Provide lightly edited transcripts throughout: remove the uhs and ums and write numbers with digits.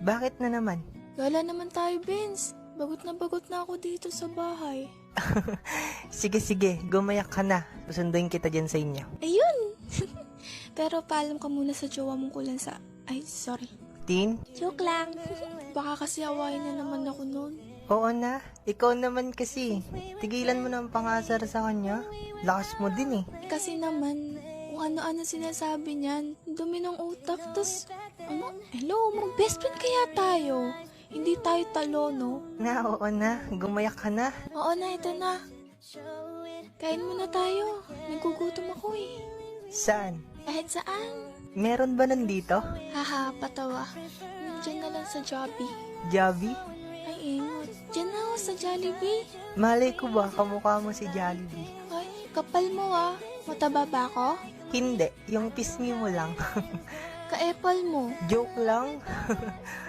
Bakit na naman? Gala naman tayo, Vince. Bagot na ako dito sa bahay. Sige, gumayak ka na. Susunduin kita dyan sa inyo. Ayun! Pero paalam ka muna sa jowa mong kulang sa... Ay, sorry. Tin? Joke lang. Baka kasi awayin na naman ako noon. Oo na. Ikaw naman kasi. Tigilan mo na ang pangasar sa kanya. Lakas mo din eh. Kasi naman, kung ano-ano sinasabi niyan, dumi ng utak, tas, hello, mag-best friend kaya tayo. Hindi tayo talo, no? Oo na. Gumayak ka na. Oo na, ito na. Kain muna tayo. Nagugutom ako eh. Saan? Kahit saan. Meron ba nandito? Haha, patawa. Diyan na lang sa Jollibee. Javi? Ay, ingot. Diyan na ako sa Jollibee. Malay ko ba kamukha mo si Jollibee? Ay, kapal mo ah. Mataba ba ako? Hindi. Yung pisngi mo lang. Ka-apple mo. Joke lang.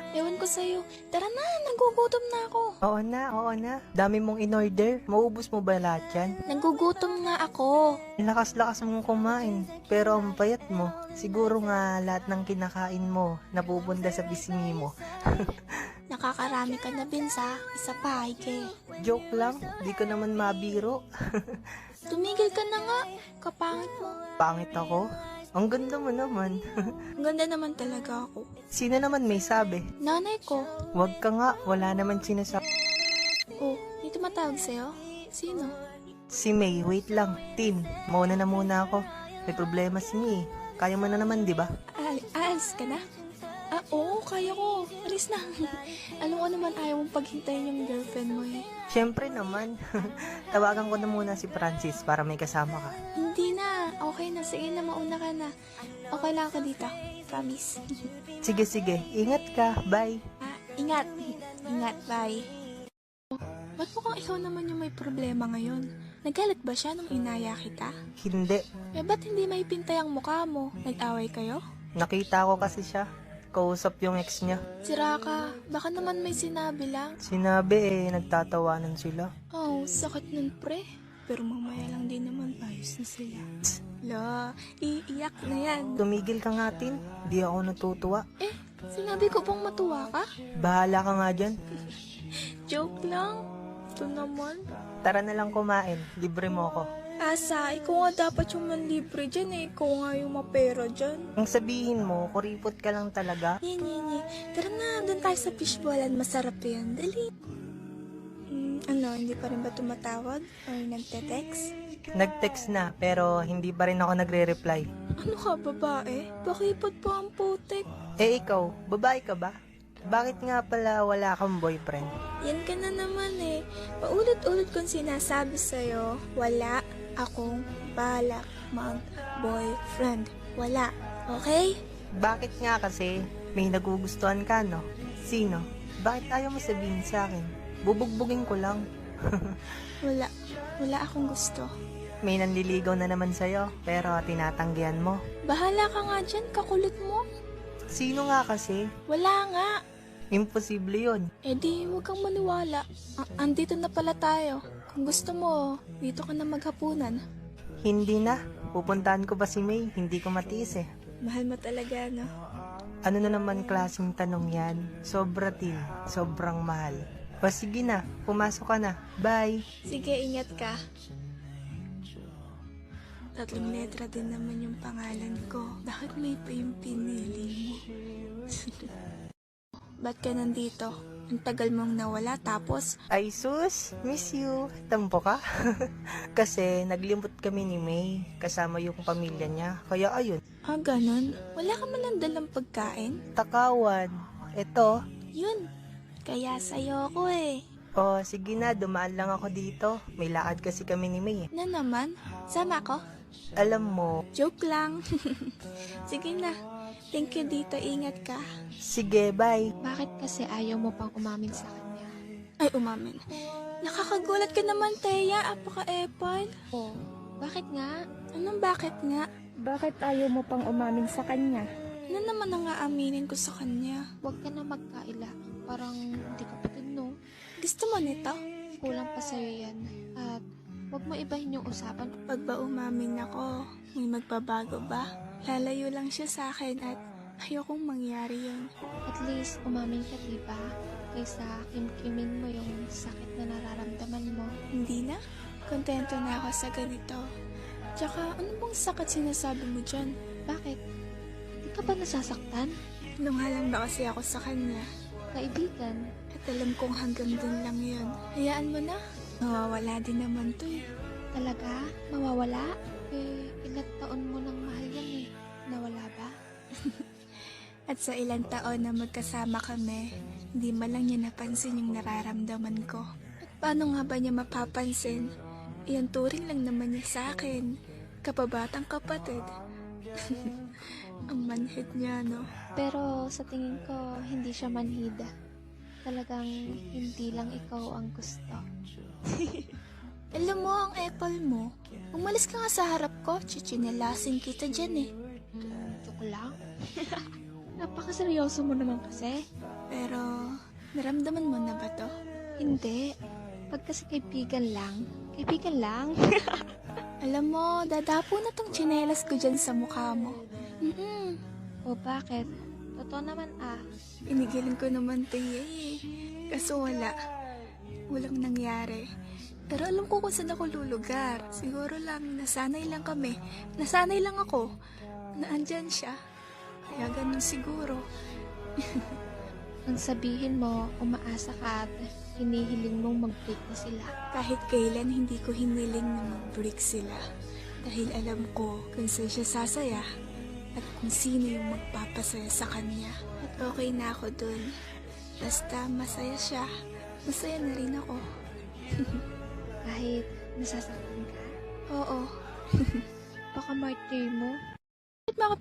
Ewan ko sa'yo. Tara na, nagugutom na ako. Oo na. Dami mong in-order. Maubos mo ba lahat yan? Nagugutom nga ako. Lakas-lakas mong kumain. Pero ang payat mo. Siguro nga lahat ng kinakain mo napupunta sa pisngi mo. Nakakarami ka na, Vince, ha? Isa pa, Ike. Joke lang. Di ko naman mabiro. Tumigil ka na nga. Kapangit mo. Pangit ako? Ang ganda mo naman. Ang ganda naman talaga ako. Sino naman may sabi? Nanay ko. Wag ka nga. Wala naman sinasabi. Oh, may tumatawag sa'yo? Sino? Si May, wait lang. Tin, mauna na muna ako. May problema si May. Kaya mo na naman, di ba? Alis ka na? Oo, kaya ko. Alis na. Alam ko naman ayaw mong paghintayin yung girlfriend mo eh. Siyempre naman. Tawagan ko na muna si Francis para may kasama ka. Hindi na. Okay na. Sige na, mauna ka na. Okay lang ako dito. Promise. Sige. Ingat ka. Bye. Ingat. Ingat. Bye. Ba't mukhang ikaw naman yung may problema ngayon? Nagalit ba siya nung inaya kita? Hindi. Ba't hindi may pintay ang mukha mo? Nag-away kayo? Nakita ko kasi siya. Kausap yung ex niya. Sira ka. Baka naman may sinabi lang. Sinabi nagtatawanan sila. Oh, sakit nun pre. Pero mamaya lang din naman ayos na sila. La, iiyak na yan. Tumigil ka nga, Tin. Di ako natutuwa. Sinabi ko bang matuwa ka? Bahala ka nga dyan. Joke lang. Ito naman. Tara na lang kumain. Libre mo ako. Asa, ikaw nga dapat yung manlibre dyan eh. Ikaw nga yung mapera dyan. Ang sabihin mo, kuripot ka lang talaga. Nye. Tara na, doon tayo sa fishballan. Masarap yan. Dali. Hindi pa rin ba tumatawag? Or nagte-text? Nag-text na, pero hindi pa rin ako nagre-reply. Ano ka, babae? Pakipot po ang putek. Ikaw, babae ka ba? Bakit nga pala wala kang boyfriend? Yan ka na naman eh. Paulit-ulit kong sinasabi sa'yo, wala akong balak mag-boyfriend. Wala. Okay? Bakit nga kasi may nagugustuhan ka, no? Sino? Bakit ayaw mo sabihin sa akin? Bubugbugin ko lang. Wala. Wala akong gusto. May nanliligaw na naman sa'yo, pero tinatanggihan mo. Bahala ka nga dyan, kakulit mo. Sino nga kasi? Wala nga. Imposible yun. Di, huwag kang maniwala. Andito na pala tayo. Kung gusto mo, dito ka na maghapunan. Hindi na. Pupuntahan ko ba si May? Hindi ko matiis eh. Mahal mo talaga, no? Ano na naman klaseng tanong yan? Sobra Tin. Sobrang mahal. O sige na, pumasok ka na. Bye! Sige, ingat ka. 3 letra din naman yung pangalan ko. Bakit may pa yung pinili mo? Ba't ka nandito? Ang tagal mong nawala tapos... Ay sus, miss you. Tampo ka? Kasi naglimot kami ni May. Kasama yung pamilya niya. Kaya ayun. Ganun? Wala ka man lang dalang pagkain? Takawan. Eto. Yun. Kaya sa'yo ko eh. O sige na, dumaan lang ako dito. May lakad kasi kami ni May. Na naman? Sama ko? Alam mo. Joke lang. Sige na. Thank you dito. Ingat ka. Sige, bye. Bakit kasi ayaw mo pang umamin sa kanya? Ay, umamin. Nakakagulat ka naman, Teya. Apaka-epal. Oh, bakit nga? Anong bakit nga? Bakit ayaw mo pang umamin sa kanya? Ano naman ang aaminin ko sa kanya? Huwag ka na magkaila. Parang hindi ka patid, no? Gusto mo nito? Kulang pa sa'yo yan. At huwag mo ibahin yung usapan. Pag ba umamin ako, may magbabago ba? Lalayo lang siya sa akin at Ayokong mangyari yun. At least, umamin ka, diba? Kaysa kimkimin mo yung sakit na nararamdaman mo. Hindi na. Kontento na ako sa ganito. Tsaka, ano bang sakit sinasabi mo dyan? Bakit? Di ka ba nasasaktan? Lungalang ba kasi ako sa kanya? Kaibigan, At alam kong hanggang dun lang yun. Hayaan mo na. Mawawala din naman to eh. talaga? Mawawala? Ilang taon mo nang mahal yan eh. Nawala ba? At sa ilang taon na magkasama kami, hindi man lang niya napansin yung nararamdaman ko. At paano nga ba niya mapapansin? Iyan turing lang naman niya sa akin. Kababatang kapatid. Ang manhid niya, no? Pero sa tingin ko, hindi siya manhida. Talagang hindi lang ikaw ang gusto. Alam mo, ang apple mo. Umalis ka nga sa harap ko, chichinelasin kita dyan eh. Joke lang. Napakaseryoso mo naman kasi. Pero, naramdaman mo na ba to? Hindi. Pag kasi kaibigan lang, kaibigan lang. Alam mo, dadapo na tong chinelas ko dyan sa mukha mo. O bakit? Totoo naman ah. Inigilan ko naman to eh. Kaso wala. Walang nangyari. Pero alam ko kung saan ako lulugar. Siguro lang, nasanay lang kami. Nasanay lang ako na andyan siya. Kaya ganun siguro. Ang sabihin mo, umaasa ka at hinihiling mong mag-break na sila. Kahit kailan hindi ko hiniling na mag-break sila. Dahil alam ko kung saan siya sasaya at kung sino yung magpapasaya sa kanya. At okay na ako dun. Basta masaya siya, masaya na rin ako. Kahit nasasaktan ka. Oo. Baka martyr mo. Bakit mo ako